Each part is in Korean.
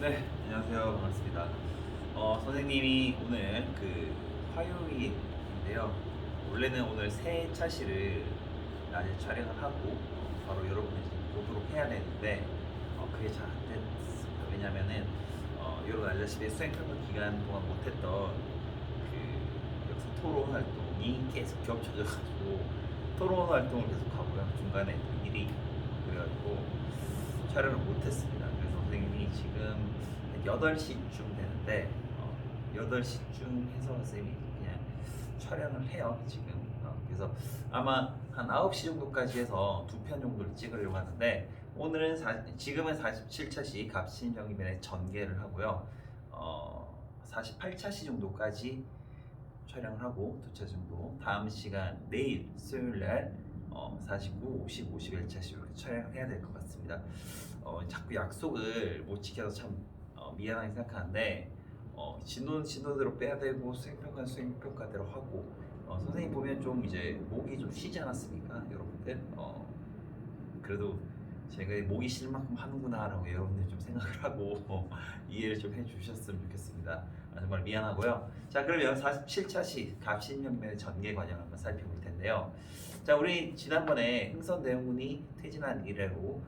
네, 안녕하세요. 반갑습니다. 선생님이 오늘 화요일인데요. 원래는 오늘 새 차시를 낮에 촬영을 하고 바로 여러분이 지금 보도록 해야 되는데 그게 잘 안 됐습니다. 왜냐면은 여러분 알다시피 수행평가 기간 동안 못했던 역사 토론 활동이 계속 겹쳐져가지고 토론 활동을 계속 하고요. 중간에 또 일이 그래가지고 촬영을 못했습니다. 그래서 선생님이 지금 8시쯤 되는데 8시쯤 해서 선생님이 그냥 촬영을 해요 지금. 그래서 아마 한 9시 정도까지 해서 2편 정도를 찍으려고 하는데 오늘은 지금은 47차시 갑신정이변의 전개를 하고요. 48차시 정도까지 촬영을 하고 2차 정도 다음 시간 내일 수요일날 49, 50, 51차시 이렇게 촬영을 해야 될 것 같습니다. 자꾸 약속을 못 지켜서 참 미안하게 생각하는데 진도는 진도대로 빼야 되고 수행평가는 수행평가대로 하고 선생님 보면 좀 이제 목이 좀 쉬지 않았습니까 여러분들? 그래도 제가 목이 쉴 만큼 하는구나라고 여러분들 좀 생각을 하고 이해를 좀 해주셨으면 좋겠습니다. 정말 미안하고요. 자, 그러면 47차시 갑신연면의 전개 과정을 한번 살펴볼 텐데요. 자, 우리 지난번에 흥선대원군이 퇴진한 이래로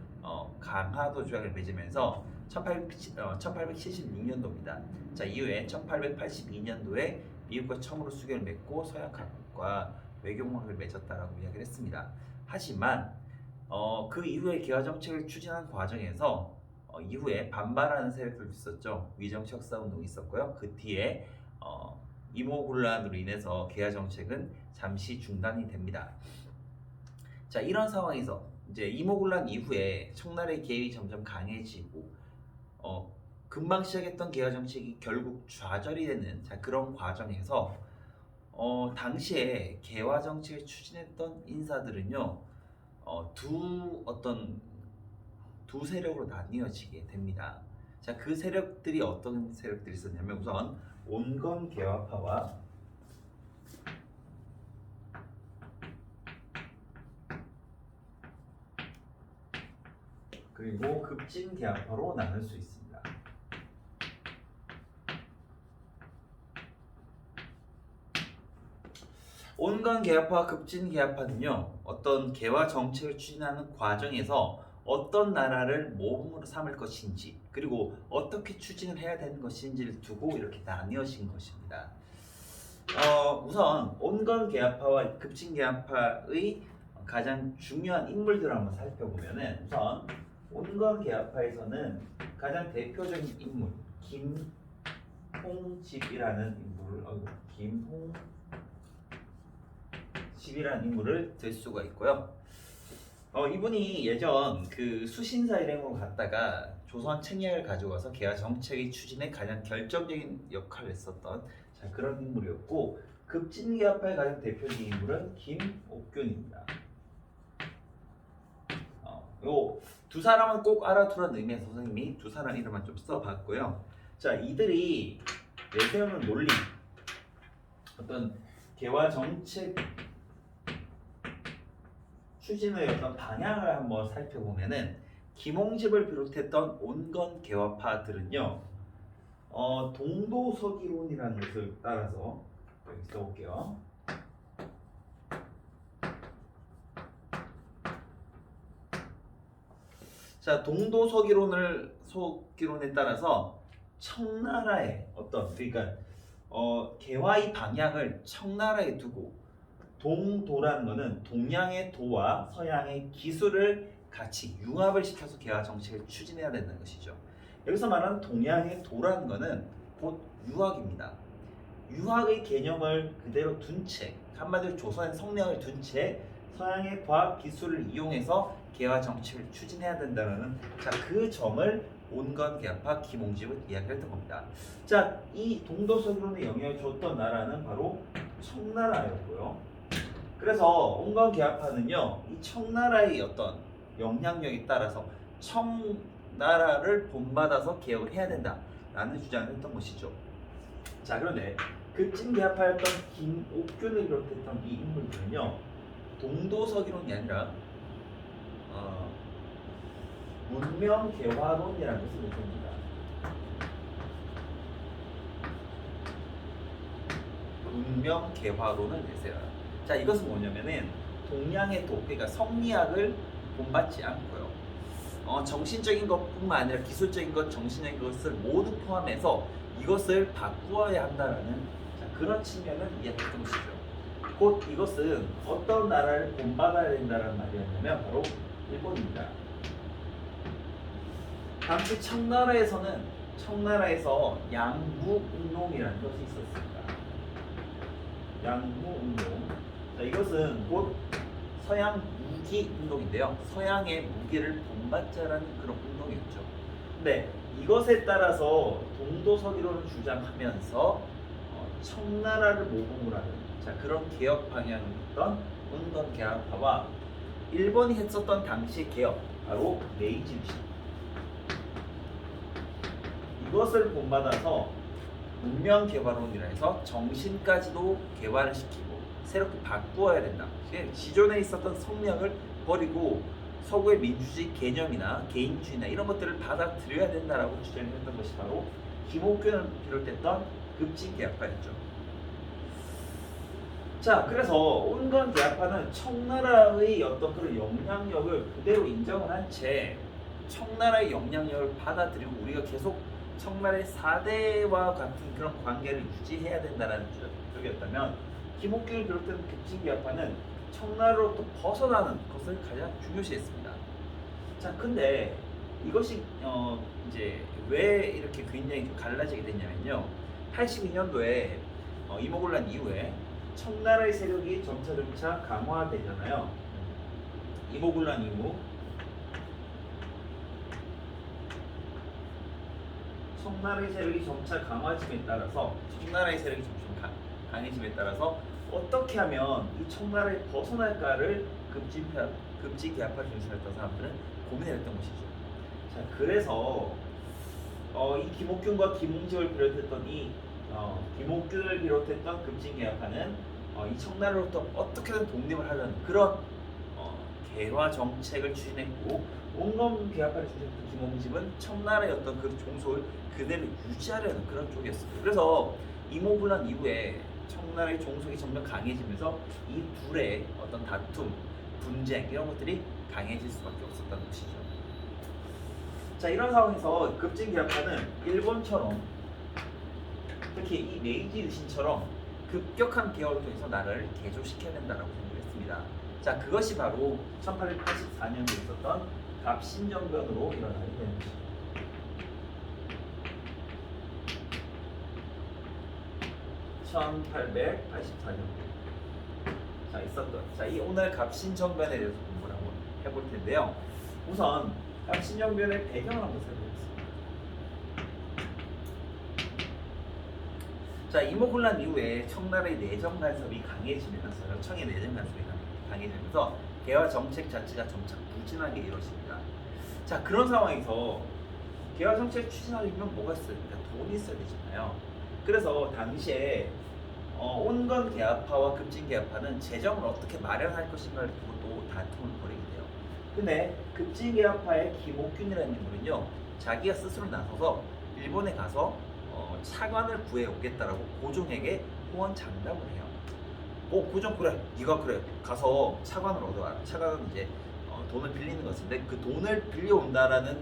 강화도 조약을 맺으면서 1876년도입니다. 자, 이후에 1882년도에 미국과 처음으로 수교를 맺고 서양과 외교공학을 맺었다라고 이야기를 했습니다. 하지만 그 이후에 개화 정책을 추진하는 과정에서 이후에 반발하는 세력들도 있었죠. 위정적 싸움도 있었고요. 그 뒤에 이모군란으로 인해서 개화 정책은 잠시 중단이 됩니다. 자, 이런 상황에서 이제 이모군란 이후에 청나라의 개입이 점점 강해지고 금방 시작했던 개화 정책이 결국 좌절이 되는 그런 과정에서 당시에 개화 정책을 추진했던 인사들은요 두 세력으로 나뉘어지게 됩니다. 자, 그 세력들이 어떤 세력들이 있었냐면 우선 온건 개화파와 그리고 급진 개화파로 나눌 수 있습니다. 온건 개화파와 급진 개화파는요 어떤 개화 정책을 추진하는 과정에서 어떤 나라를 모범으로 삼을 것인지 그리고 어떻게 추진을 해야 되는 것인지를 두고 이렇게 나뉘어진 것입니다. 우선 온건 개화파와 급진 개화파의 가장 중요한 인물들을 한번 살펴보면은 우선 온건 개화파에서는 가장 대표적인 인물 김홍집이라는 인물을 들 수가 있고요. 이분이 예전 그 수신사 일행으로 갔다가 조선 책략을 가져와서 개화 정책의 추진에 가장 결정적인 역할을 했었던 그런 인물이었고 급진개화파의 가장 대표적인 인물은 김옥균입니다. 요 두 사람은 꼭 알아두라는 의미에서 선생님이 두 사람 이름만 좀 써봤고요. 자, 이들이 내세우는 논리, 어떤 개화 정책 추진의 어떤 방향을 한번 살펴보면은 김홍집을 비롯했던 온건 개화파들은요, 동도서기론이라는 것을 따라서 여기 써볼게요. 자, 서기론에 따라서 청나라의 그러니까 개화의 방향을 청나라에 두고 동도라는 것은 동양의 도와 서양의 기술을 같이 융합을 시켜서 개화 정책을 추진해야 된다는 것이죠. 여기서 말하는 동양의 도라는 것은 곧 유학입니다. 유학의 개념을 그대로 둔 채, 한마디로 조선의 성령을 둔 채 서양의 과학 기술을 이용해서 개화 정책을 추진해야 된다는 그 점을 온건 개화파 김홍집은 이야기했던 겁니다. 자, 이 동도서기론에 영향을 줬던 나라는 바로 청나라였고요. 그래서 온건 개화파는요, 이 청나라의 어떤 영향력에 따라서 청나라를 본받아서 개혁을 해야 된다라는 주장을 했던 것이죠. 자, 그런데 급진 개화파였던 김옥균을 비롯했던 이 인물들은요, 동도서기론이 아니라 문명 개화론이라는 것을 냅니다. 운명개화론을 내세워요. 자, 이것은 뭐냐면은 동양의 도, 그러니까 성리학을 본받지 않고요. 정신적인 것뿐만 아니라 기술적인 것, 정신적인 것을 모두 포함해서 이것을 바꾸어야 한다라는 그런 측면을 이야기했던 것이죠. 곧 이것은 어떤 나라를 본받아야 된다는 말이었냐면 바로 일본입니다. 당시 청나라에서 양무운동이라는 것이 있었습니다. 양무운동. 자, 이것은 곧 서양 무기 운동인데요. 서양의 무기를 본받자라는 그런 운동이었죠. 근데 이것에 따라서 동도서기론을 주장하면서 청나라를 모범으로 하는 그런 개혁 방향이었던 운동개혁파와 일본이 했었던 당시 개혁, 바로 메이지 유신. 이것을 본받아서 문명개발론이라 해서 정신까지도 개발을 시키고 새롭게 바꾸어야 된다. 기존에 있었던 성명을 버리고 서구의 민주주의 개념이나 개인주의나 이런 것들을 받아들여야 된다라고 주장했던 것이 바로 김옥균을 비롯했던 급진개혁파였죠. 자, 그래서 온건개혁파는 청나라의 어떤 그런 영향력을 그대로 인정을 한 채 청나라의 영향력을 받아들이고 우리가 계속 청나라의 4대와 같은 그런 관계를 유지해야 된다는 쪽이었다면, 김옥균을 비롯한 급진개혁파는 청나라로부터 벗어나는 것을 가장 중요시했습니다. 자, 근데 이것이 이제 왜 이렇게 굉장히 갈라지게 됐냐면요. 82년도에 이모군란 이후에 청나라의 세력이 점차 강화되잖아요. 이모군란 이후 청나라의 세력이 점차 강화짐에 따라서 청나라의 세력이 점점 강해짐에 따라서 어떻게 하면 이 청나라에 벗어날까를 급진개혁파를 중심했던 사람들은 고민했던 것이죠. 자, 그래서 이 김옥균과 김웅집을 비롯했던 김옥균을 비롯했던 급진개혁파는 이 청나라로부터 어떻게든 독립을 하려는 그런 개화 정책을 추진했고, 온건개혁파를 추진했던 김웅집은 청나라의 어떤 그 종속을 그대로 유지하려는 그런 쪽이었습니다. 그래서 이모군란 이후에 청나라의 종속이 점점 강해지면서 이 둘의 어떤 다툼, 분쟁 이런 것들이 강해질 수밖에 없었다는 것이죠. 자, 이런 상황에서 급진개혁파는 일본처럼 특히 이 메이지 유신처럼 급격한 개혁을 통해서 나라를 개조시켜야 된다고 생각했습니다. 자, 그것이 바로 1884년에 있었던 갑신정변으로 일어나게 되는 것이죠. 1884년 이 오늘 갑신정변에 대해서 공부를 한번 해볼 텐데요. 우선 갑신정변의 배경을 한번 살펴보겠습니다. 자, 이모군란 이후에 청나라의 내정 간섭이 강해지면서 청의 내정 간섭이 강해지면서 개화 정책 자체가 점차 부진하게 이루어집니다. 자, 그런 상황에서 개화 정책 추진하려면 뭐가 있어야 됩니까? 돈이 있어야 되잖아요. 그래서 당시에 온건개혁파와 급진개혁파는 재정을 어떻게 마련할 것인가를 두고 다툼을 벌이게 돼요. 근데 급진개혁파의 김옥균이라는 인물은요, 자기가 스스로 나서서 일본에 가서 차관을 구해 오겠다라고 고종에게 후원 장담을 해요. 고종 그래, 네가 그래, 가서 차관을 얻어와라. 차관은 이제 돈을 빌리는 것인데 그 돈을 빌려온다라는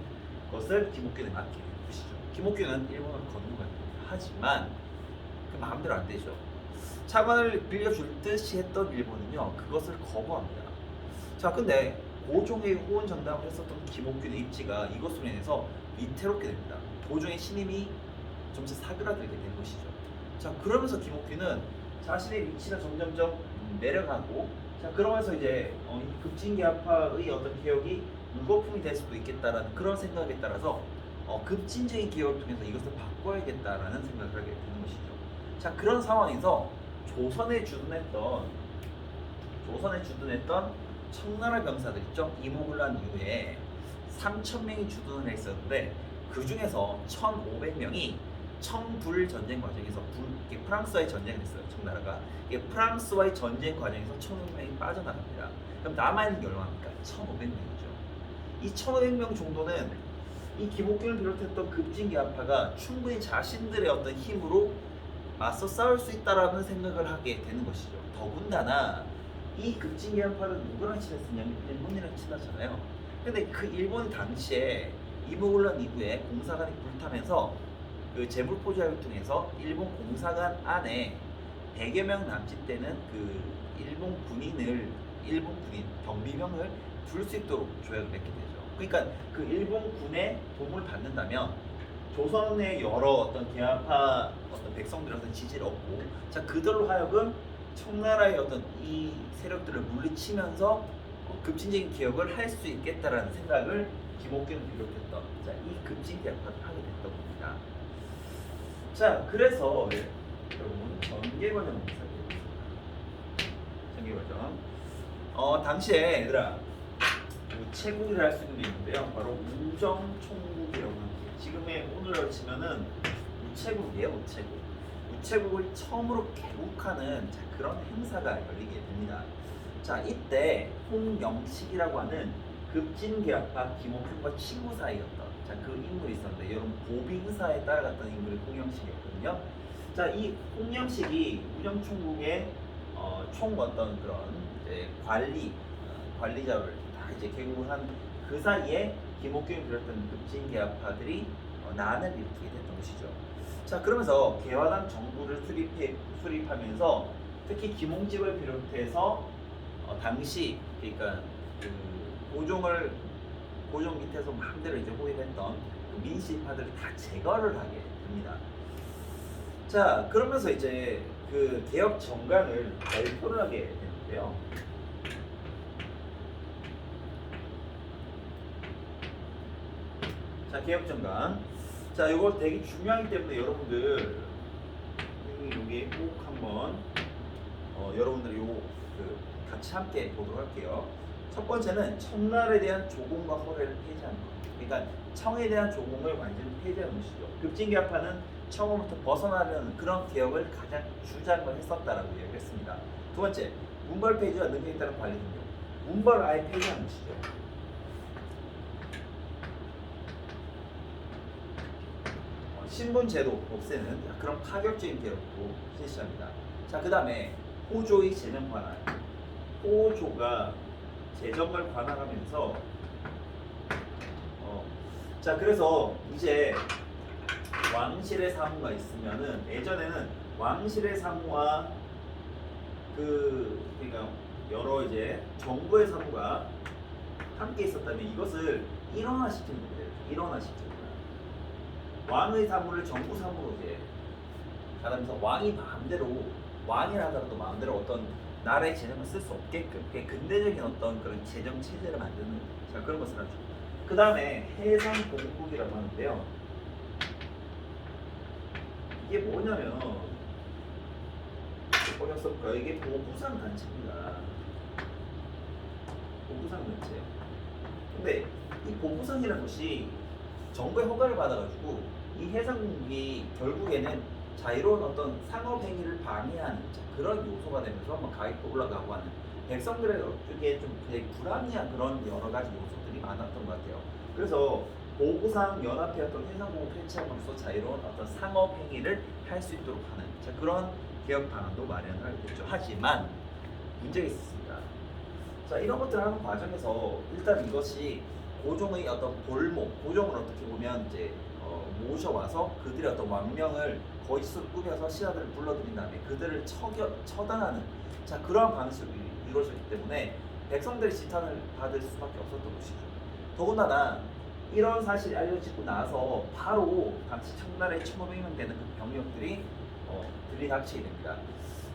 것을 김옥균에 맡게 되는 것이죠. 김옥균은 일본을 건너가요. 하지만 그 마음대로 안 되죠. 차관을 빌려줄 듯이 했던 일본은요, 그것을 거부합니다. 자, 근데 고종의 후원 장담을 했었던 김옥균의 입지가 이것으로 인해서 위태롭게 됩니다. 고종의 신임이 점차 사그라들게 된 것이죠. 자, 그러면서 김옥균은 자신의 위치가 점점점 내려가고, 자, 그러면서 이제 급진개혁파의 어떤 개혁이 물거품이 될 수도 있겠다라는 그런 생각에 따라서 급진적인 개혁을 통해서 이것을 바꿔야겠다라는 생각을 하게 되는 것이죠. 자, 그런 상황에서 조선에 주둔했던 청나라 병사들 있죠. 이모군란 이후에 3,000명이 주둔을 했었는데 그 중에서 1,500명이 청불 전쟁 과정에서 프랑스와의 전쟁을 했어요. 청나라가 프랑스와의 전쟁 과정에서 1,500명이 빠져나갑니다. 그럼 남아있는 게 얼마입니까? 1,500명이죠. 이 1,500명 정도는 이 김옥균을 비롯했던 급진개혁파가 충분히 자신들의 어떤 힘으로 맞서 싸울 수 있다라는 생각을 하게 되는 것이죠. 더군다나 이 급진개혁파는 누구랑 친했었냐면 일본이랑 친하잖아요. 근데 그 일본 당시에 이모군란 이후에 공사관이 불타면서 그 재물포기를 통해서 일본 공사관 안에 100여 명 남짓 되는 그 일본 군인 경비병을 둘 수 있도록 조약을 맺게 되죠. 그러니까 그 일본 군의 도움을 받는다면 조선의 여러 어떤 개화파 어떤 백성들의 어떤 지지를 얻고, 자 그들로 하여금 청나라의 어떤 이 세력들을 물리치면서 급진적인 개혁을 할 수 있겠다라는 생각을 김옥균을 비롯했던 이 급진 개혁파를 하게 됐던 겁니다. 자 그래서 여러분 전개과정을 살펴보겠습니다. 전개과정. 당시에 얘들아 우체국이라 할 수 있는 게 있는데요. 바로 우정총국이라고 합니다. 지금의 오늘로 치면은 우체국이에요. 우체국을 처음으로 개국하는 그런 행사가 열리게 됩니다. 자 이때 홍영식이라고 하는 급진개혁파 김옥균과 친구 사이였던 그 인물이 있었는데, 여러분 보빙사에 따라갔던 인물이 홍영식이었거든요. 자 이 홍영식이 우정총국의 총 어떤 그런 이제 관리자를 다 이제 개국을 한 그 사이에 김옥균이 비롯한 급진개혁파들이 난을 일으키게 됐던 것이죠. 자 그러면서 개화당 정부를 수립하면서 특히 김홍집을 비롯해서 당시 그러니까 그 고종 밑에서 마음대로 이제 호위했던 그 민심파들을 다 제거를 하게 됩니다. 자 그러면서 이제 그 개혁 정강을 발표를 하게 되는데요. 자 개혁 정강. 자 이거 되게 중요하기 때문에 여러분들 여기 꼭 한번 여러분들 요거 같이 함께 보도록 할게요. 첫 번째는 청나라에 대한 조공과 허례를 폐지하는 것. 그러니까 청에 대한 조공을 완전히 폐지하는 것이죠. 급진개혁파는 청으로부터 벗어나려는 그런 개혁을 가장 주장을 했었다라고 이야기했습니다. 두 번째, 문벌 폐지와 능력에 따른 관리 능력. 문벌을 아예 폐지하는 것이죠. 신분제도 없애는 그런 파격적인 개혁도 실시합니다. 자, 그 다음에 호조의 재정 관할. 호조가 재정을 관할하면서 자 그래서 이제 왕실의 사무가 있으면은, 예전에는 왕실의 사무와 그러니까 여러 이제 정부의 사무가 함께 있었다면 이것을 일원화시키는 거예요. 일원화시키는 거예요. 왕의 사무를 정부 사무로 이제 하면서 왕이라 하더라도 마음대로 어떤 나라의 재정을 쓸 수 없게끔 근대적인 어떤 그런 재정 체제를 만드는 그런 것을 하죠. 그 다음에 해상공국이라고 하는데요. 이게 뭐냐면 어렸을까요? 이게 보부상 단체입니다. 보부상 단체. 근데 이 보부상이라는 것이 정부의 허가를 받아가지고 이 해상공국이 결국에는 자유로운 어떤 상업 행위를 방해하는 그런 요소가 되면서 가격도 올라가고 하는, 백성들의 어떻게 좀 되게 불합리한 그런 여러 가지 요소들이 많았던 것 같아요. 그래서 보부상 연합회 어떤 해상공국 폐지함으로써 자유로운 어떤 상업 행위를 할 수 있도록 하는 그런 개혁 방안도 마련하게 됐죠. 하지만 문제가 있었습니다. 자 이런 것들을 하는 과정에서 일단 이것이 고종의 어떤 고종을 어떻게 보면 이제 모셔와서 그들의 어떤 왕명을 거짓으로 꾸며서 신하들을 불러들인 다음에 그들을 처단하는 그러한 방식으로 이루어졌기 때문에 백성들이 지탄을 받을 수밖에 없었던 것이죠. 더군다나 이런 사실이 알려지고 나서 바로 당시 청나라에 1,500명 되는 그 병력들이 들이닥치게 됩니다.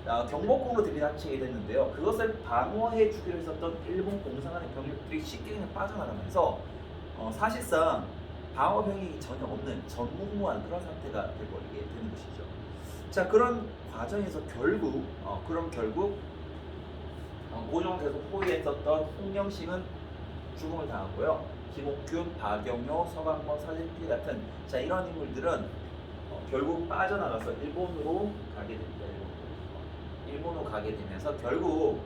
경복궁으로 들이닥치게 됐는데요. 그것을 방어해 주기로 했었던 일본 공사관의 병력들이 쉽게 그냥 빠져나가면서 사실상 방어 병력이 전혀 없는 전무후무한 그런 상태가 되버리게 되는 것이죠. 자 그런 과정에서 결국 고종을 계속 호위했었던 홍영식은 죽음을 당하고요. 김옥균, 박영효, 서강원, 사진필 같은 이런 인물들은 결국 빠져나가서 일본으로 가게 됩니다. 일본으로 가게 되면서 결국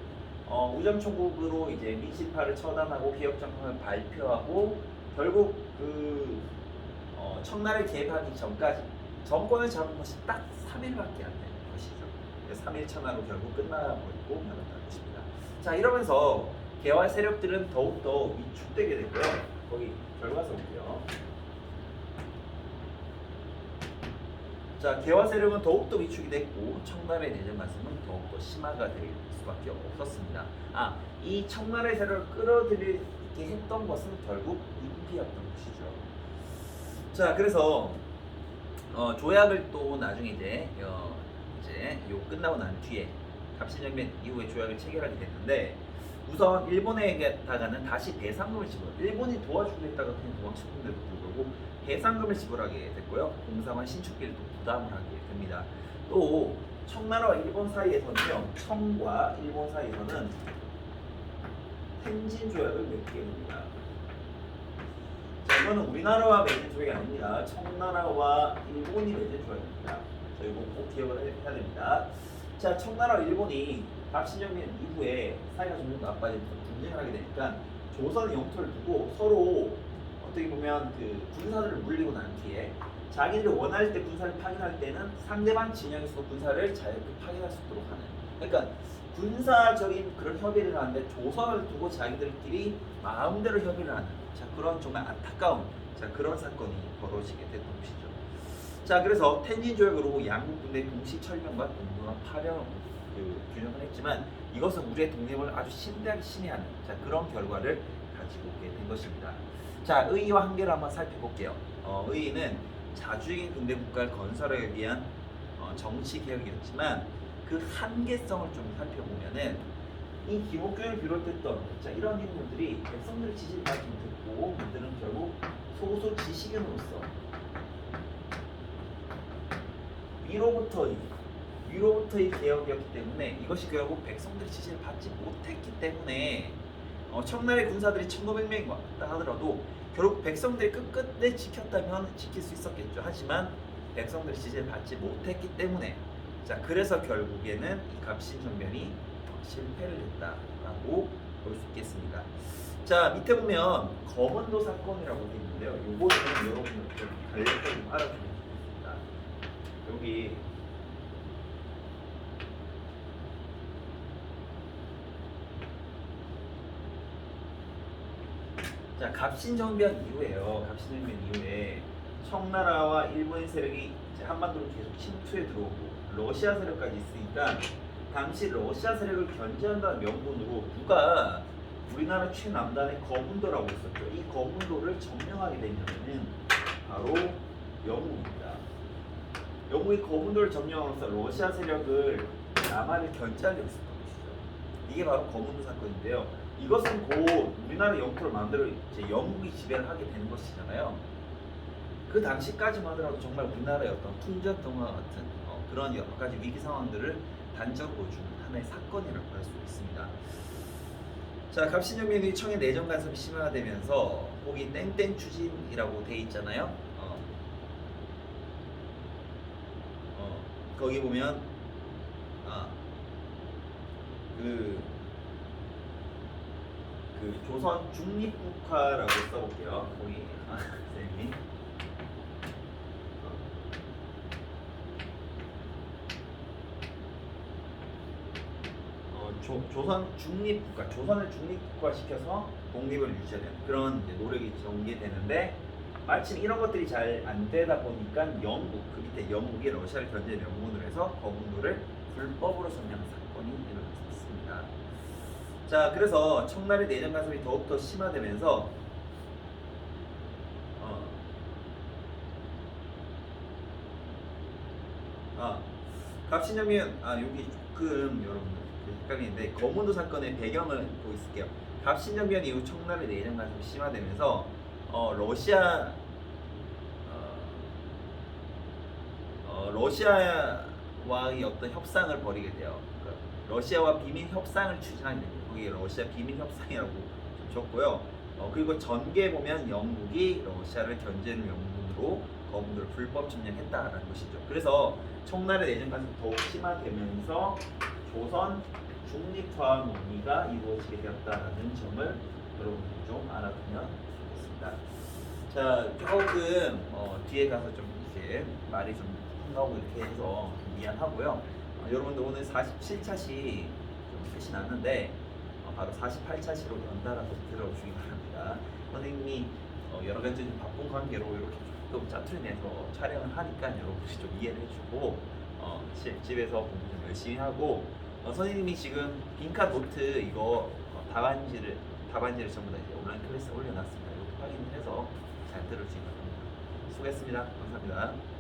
우정총국으로 이제 민심파를 처단하고 개혁정강을 발표하고 결국 청나라를 개입하기 전까지 정권을 잡은 것이 딱 3일밖에 안 되는 것이죠. 3일 천하로 결국 끝나버리고 말았다는 것입니다. 자, 이러면서 개화 세력들은 더욱더 위축되게 되고요. 거기 결과서 볼게요. 자, 개화 세력은 더욱더 위축이 됐고 청나라의 내정 말씀은 더욱더 심화가 될 수밖에 없었습니다. 이 청나라의 세력을 끌어들이게 했던 것은 결국 인피였던 것이죠. 자, 그래서 조약을 또 나중에 이제 요 끝나고 난 뒤에 갑신정변 이후에 조약을 체결하게 됐는데 우선 일본에다가는 다시 배상금을 지불. 일본이 도와주기로 했다가 그냥 도망쳤는데도 불구하고 배상금을 지불하게 됐고요. 공사와 신축비를 또 부담을 하게 됩니다. 또 청나라와 일본 사이에서는요. 청과 일본 사이에서는 텐진 조약을 맺게 됩니다. 자, 이거는 우리나라와 맺은 조약이 아닙니다. 청나라와 일본이 맺은 조약입니다. 자, 이거 꼭 기억을 해야 됩니다. 자, 청나라와 일본이 갑신정변 이후에 사이가 점점 나빠지면서 분쟁을 하게 되니까 조선의 영토를 두고 서로 어떻게 보면 그 군사들을 물리고 난 뒤에 자기들이 원할 때 군사를 파견할 때는 상대방 진영에서 군사를 자유롭게 파견할 수 있도록 하는, 그러니까 군사적인 그런 협의를 하는데 조선을 두고 자기들끼리 마음대로 협의를 하는, 자, 그런 정말 안타까운, 자, 그런 사건이 벌어지게 됐던 것이죠. 자, 그래서 텐진 조약으로 양국 군대 동시 철병과 동등한 파병을 규정을 했지만 이것은 우리의 독립을 아주 심대하게 침해하는, 자, 그런 결과를 가지고 오게 된 것입니다. 자, 의의와 한계를 한번 살펴볼게요. 의의는 자주적인 근대 국가를 건설하기 위한 정치 개혁이었지만 그 한계성을 좀 살펴보면은 이 기독교를 비롯했던, 자, 이런 인물들이 백성들의 지지를 받지 못했고 그들은 결국 소수 지식인으로서 위로부터의 개혁이었기 때문에 이것이 결국 백성들의 지지를 받지 못했기 때문에 청나라의 군사들이 1900명이 왔다 하더라도 결국 백성들이 끝끝내 지켰다면 지킬 수 있었겠죠. 하지만 백성들의 지지를 받지 못했기 때문에, 자, 그래서 결국에는 이 갑신정변이 실패를 했다라고 볼 수 있겠습니다. 자, 밑에 보면 검은도 사건이라고 되어 있는데요. 요거는 여러분들 좀 간략하게 좀 알아주면 좋겠습니다. 여기 자, 갑신정변 이후에요. 갑신정변 이후에 청나라와 일본 세력이 이제 한반도로 계속 침투해 들어오고 러시아 세력까지 있으니까 당시 러시아 세력을 견제한다는 명분으로 누가 우리나라 최남단의 거문도라고 있었죠. 이 거문도를 점령하게 되면은 바로 영국입니다. 영국이 거문도를 점령함으로써 러시아 세력을 남한을 견제하려고 했었던 것이죠. 이게 바로 거문도 사건인데요. 이것은 곧 우리나라 영토를 마음대로 이제 영국이 지배를 하게 되는 것이잖아요. 그 당시까지만 하더라도 정말 우리나라의 어떤 풍전등화 같은 그런 여러 가지 위기 상황들을 단적으로 보여주는 하나의 사건이라고 할 수 있습니다. 자, 갑신정변이 청의 내정 간섭이 심화되면서 거기 땡땡 추진이라고 돼 있잖아요. 거기 보면 그 조선 중립국화라고 써볼게요. 거기 쌤이 조선 중립국가, 조선을 중립국화 시켜서 독립을 유지하는 그런 이제 노력이 전개되는데 마침 이런 것들이 잘 안 되다 보니까 영국, 그 밑에 영국이 러시아를 견제 명분으로 해서 거문도를 불법으로 점령한 사건이 일어났습니다. 자, 그래서 청나라의 내정 간섭이 더욱더 심화되면서 갑신정변 여기 조금 여러분들 헷갈리는데 거문도 사건의 배경을 보고 있을게요. 갑신정변 이후 청나라의 내정 간섭이 심화되면서 러시아와의 어떤 협상을 벌이게 돼요. 그러니까 러시아와 비밀 협상을 추진하게 됩니다. 거기에 러시아 비밀 협상이라고 적고요. 그리고 전개에 보면 영국이 러시아를 견제하는 명분으로 거문도를 불법 점령했다라는 것이죠. 그래서 청나라의 내정 간섭이 더욱 심화되면서 조선 중립화 논의가 이루어지게 되었다는 점을 여러분들이 좀 알아두면 좋겠습니다. 자, 조금 뒤에 가서 좀 이렇게 말이 좀 한가하고 이렇게 해서 미안하고요. 여러분들 오늘 47차시 좀 끝이 났는데 바로 48차시로 연달아서 들어주시기 바랍니다. 선생님이 여러 가지 좀 바쁜 관계로 이렇게 조금 짜투리 내서 촬영을 하니까 여러분들이 좀 이해를 해주고 집에서 공부 좀 열심히 하고 선생님이 지금 빈칸 노트 이거 답안지를 전부 다 이제 온라인 클래스에 올려놨습니다. 이거 확인해서 잘 들어주시기 바랍니다. 수고했습니다. 감사합니다.